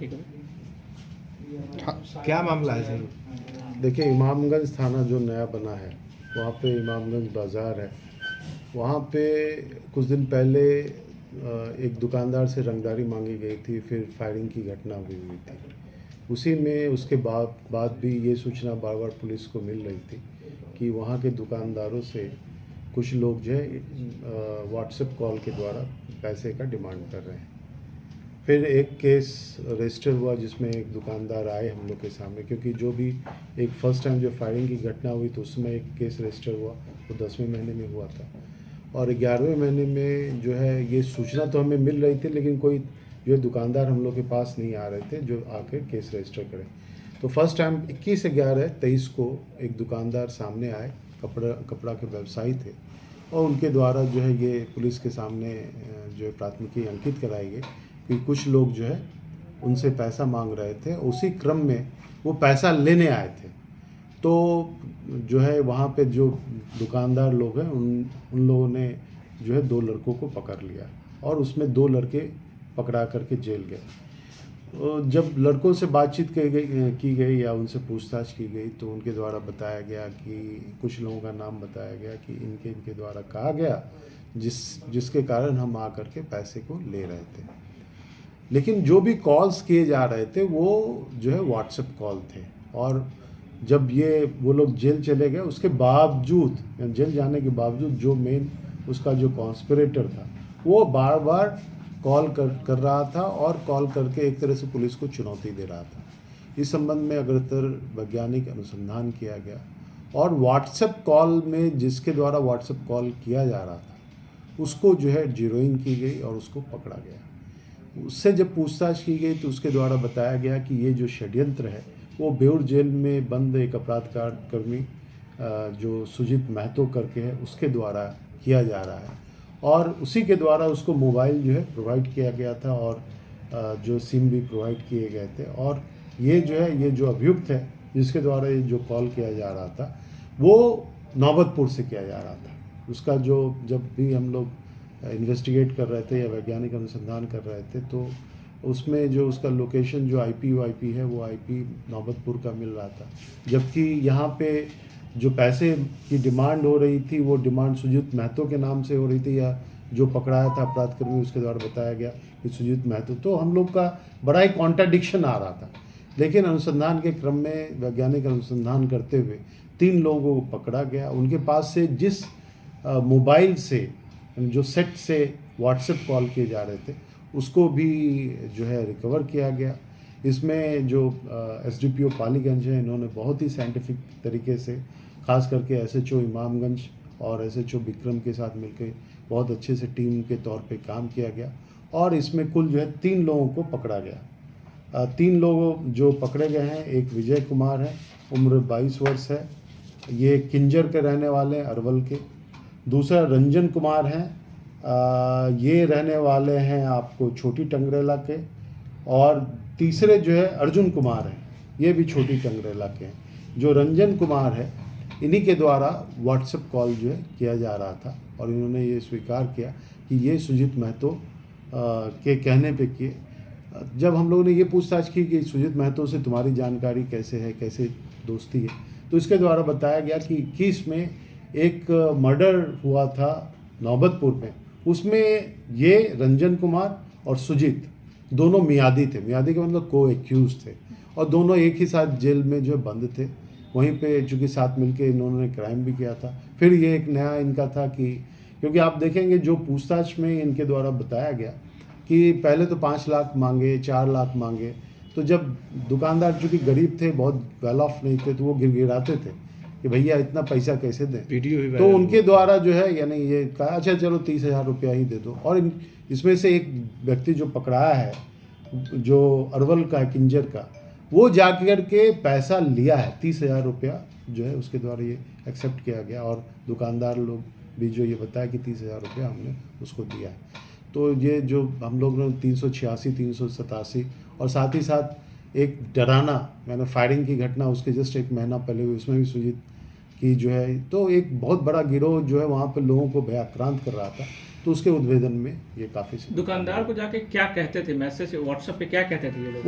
ठीक है। हाँ, क्या मामला है सर? देखिए, इमामगंज थाना जो नया बना है वहाँ पे इमामगंज बाज़ार है। वहाँ पे कुछ दिन पहले एक दुकानदार से रंगदारी मांगी गई थी, फिर फायरिंग की घटना भी हुई थी। उसी में उसके बाद भी ये सूचना बार बार पुलिस को मिल रही थी कि वहाँ के दुकानदारों से कुछ लोग जो है व्हाट्सएप कॉल के द्वारा पैसे का डिमांड कर रहे हैं। फिर एक केस रजिस्टर हुआ जिसमें एक दुकानदार आए हम लोग के सामने, क्योंकि जो भी एक फ़र्स्ट टाइम जो फायरिंग की घटना हुई तो उसमें एक केस रजिस्टर हुआ, वो 10वें महीने में हुआ था, और 11वें महीने में जो है ये सूचना तो हमें मिल रही थी, लेकिन कोई जो है दुकानदार हम लोग के पास नहीं आ रहे थे जो आके केस रजिस्टर करें। तो फर्स्ट टाइम 21/11/23 को एक दुकानदार सामने आए, कपड़ा के व्यवसायी थे, और उनके द्वारा जो है ये पुलिस के सामने जो है प्राथमिकी अंकित कराई गई कि कुछ लोग जो है उनसे पैसा मांग रहे थे। उसी क्रम में वो पैसा लेने आए थे, तो जो है वहाँ पे जो दुकानदार लोग हैं उन लोगों ने जो है 2 लड़कों को पकड़ लिया, और उसमें 2 लड़के पकड़ा करके जेल गए। जब लड़कों से बातचीत की गई या उनसे पूछताछ की गई तो उनके द्वारा बताया गया कि कुछ लोगों का नाम बताया गया कि इनके द्वारा कहा गया जिसके कारण हम आकर के पैसे को ले रहे थे। लेकिन जो भी कॉल्स किए जा रहे थे वो जो है व्हाट्सएप कॉल थे, और जब वो लोग जेल चले गए उसके बावजूद, जेल जाने के बावजूद जो मेन उसका जो कॉन्स्पिरेटर था वो बार बार कॉल कर रहा था, और कॉल करके एक तरह से पुलिस को चुनौती दे रहा था। इस संबंध में अग्रतर वैज्ञानिक अनुसंधान किया गया, और व्हाट्सएप कॉल में जिसके द्वारा व्हाट्सएप कॉल किया जा रहा था उसको जो है जीरोइंग की गई और उसको पकड़ा गया। उससे जब पूछताछ की गई तो उसके द्वारा बताया गया कि ये जो षड्यंत्र है वो बेउर जेल में बंद एक अपराध कर्मी जो सुजीत महतो करके है उसके द्वारा किया जा रहा है, और उसी के द्वारा उसको मोबाइल जो है प्रोवाइड किया गया था, और जो सिम भी प्रोवाइड किए गए थे। और ये जो अभियुक्त है जिसके द्वारा ये जो कॉल किया जा रहा था वो नौबतपुर से किया जा रहा था। उसका जब भी हम लोग इन्वेस्टिगेट कर रहे थे या वैज्ञानिक अनुसंधान कर रहे थे तो उसमें जो उसका लोकेशन जो आईपी है वो आईपी नौबतपुर का मिल रहा था, जबकि यहाँ पे जो पैसे की डिमांड हो रही थी वो डिमांड सुजीत महतो के नाम से हो रही थी, या जो पकड़ाया था अपराधकर्मी उसके द्वारा बताया गया कि सुजीत महतो। तो हम लोग का बड़ा ही कॉन्ट्राडिक्शन आ रहा था, लेकिन अनुसंधान के क्रम में वैज्ञानिक अनुसंधान करते हुए 3 लोगों को पकड़ा गया। उनके पास से जिस मोबाइल से जो सेट से व्हाट्सएप कॉल किए जा रहे थे उसको भी जो है रिकवर किया गया। इसमें जो एसडीपीओ पालीगंज है इन्होंने बहुत ही साइंटिफिक तरीके से खास करके एसएचओ इमामगंज और एसएचओ विक्रम के साथ मिलकर बहुत अच्छे से टीम के तौर पे काम किया गया, और इसमें कुल जो है 3 लोगों को पकड़ा गया। 3 लोग जो पकड़े गए हैं, एक विजय कुमार है, उम्र 22 वर्ष है, ये किंजर के रहने वाले हैं अरवल के। दूसरा रंजन कुमार हैं, ये रहने वाले हैं आपको छोटी टंगरेला के। और तीसरे जो है अर्जुन कुमार हैं, ये भी छोटी टंगरेला के हैं। जो रंजन कुमार है इन्हीं के द्वारा व्हाट्सएप कॉल जो है किया जा रहा था, और इन्होंने ये स्वीकार किया कि ये सुजीत महतो के कहने पे किए। जब हम लोगों ने ये पूछताछ की कि सुजीत महतो से तुम्हारी जानकारी कैसे है, कैसे दोस्ती है, तो इसके द्वारा बताया गया कि 21 में एक मर्डर हुआ था नौबतपुर में, उसमें ये रंजन कुमार और सुजीत दोनों मियादी थे। मियादी का मतलब को एक्यूज थे, और दोनों एक ही साथ जेल में जो बंद थे। वहीं पे चूँकि साथ मिलके इन्होंने क्राइम भी किया था। फिर ये एक नया इनका था कि क्योंकि आप देखेंगे जो पूछताछ में इनके द्वारा बताया गया कि पहले तो 5 लाख मांगे, 4 लाख मांगे, तो जब दुकानदार चूँकि गरीब थे, बहुत वेल ऑफ नहीं थे, तो वो गिड़गिड़ाते थे कि भैया इतना पैसा कैसे दें। वीडियो तो उनके द्वारा जो है यानी ये कहा अच्छा चलो 30,000 रुपया ही दे दो। और इसमें से एक व्यक्ति जो पकड़ाया है जो अरवल का किंजर का, वो जाकर के पैसा लिया है 30,000 रुपया जो है उसके द्वारा ये एक्सेप्ट किया गया, और दुकानदार लोग भी जो ये बताया कि 30,000 रुपया हमने उसको दिया है। तो ये जो हम लोग ने 386, 387 और साथ ही साथ एक डराना मैंने फायरिंग की घटना उसके जस्ट 1 महीना पहले हुई, उसमें भी सुजीत की जो है, तो एक बहुत बड़ा गिरोह जो है वहाँ पे लोगों को भयाक्रांत कर रहा था। तो उसके उद्भेदन में ये काफ़ी दुकानदार को जाके क्या कहते थे, मैसेज व्हाट्सएप पे क्या कहते थे ये लोग?